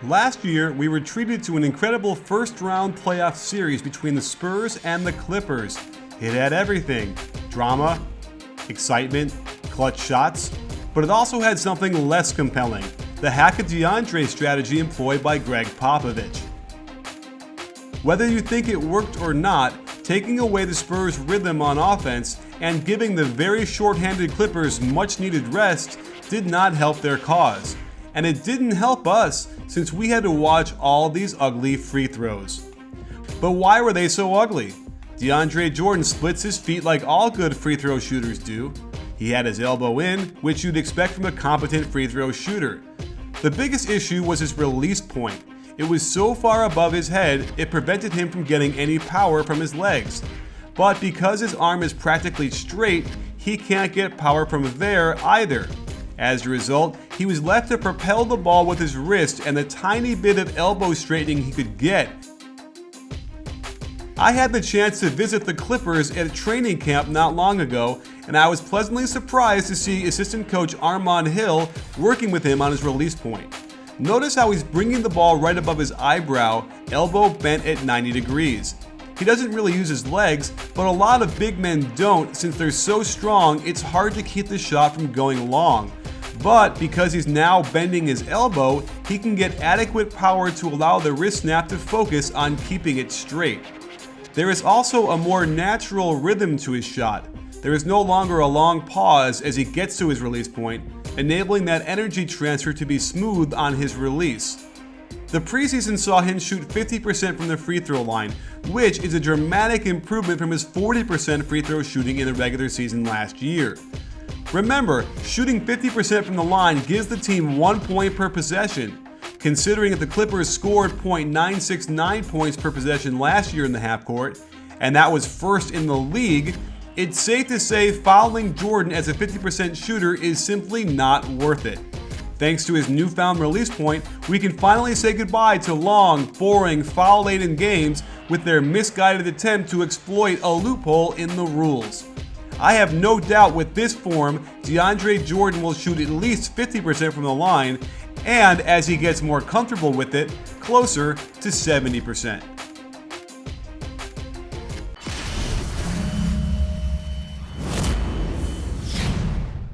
Last year, we were treated to an incredible first-round playoff series between the Spurs and the Clippers. It had everything: drama, excitement, clutch shots, but it also had something less compelling: the Hack-A-DeAndre strategy employed by Greg Popovich. Whether you think it worked or not, taking away the Spurs' rhythm on offense and giving the very short-handed Clippers much-needed rest did not help their cause. And it didn't help us, since we had to watch all these ugly free throws. But why were they so ugly? DeAndre Jordan splits his feet like all good free throw shooters do. He had his elbow in, which you'd expect from a competent free throw shooter. The biggest issue was his release point. It was so far above his head, it prevented him from getting any power from his legs. But because his arm is practically straight, he can't get power from there either. As a result, he was left to propel the ball with his wrist and the tiny bit of elbow straightening he could get. I had the chance to visit the Clippers at a training camp not long ago, and I was pleasantly surprised to see assistant coach Armand Hill working with him on his release point. Notice how he's bringing the ball right above his eyebrow, elbow bent at 90 degrees. He doesn't really use his legs, but a lot of big men don't. Since they're so strong, it's hard to keep the shot from going long. But because he's now bending his elbow, he can get adequate power to allow the wrist snap to focus on keeping it straight. There is also a more natural rhythm to his shot. There is no longer a long pause as he gets to his release point, enabling that energy transfer to be smooth on his release. The preseason saw him shoot 50% from the free throw line, which is a dramatic improvement from his 40% free throw shooting in the regular season last year. Remember, shooting 50% from the line gives the team 1 point per possession. Considering that the Clippers scored .969 points per possession last year in the half court, and that was first in the league, it's safe to say fouling Jordan as a 50% shooter is simply not worth it. Thanks to his newfound release point, we can finally say goodbye to long, boring, foul-laden games with their misguided attempt to exploit a loophole in the rules. I have no doubt with this form, DeAndre Jordan will shoot at least 50% from the line, and as he gets more comfortable with it, closer to 70%.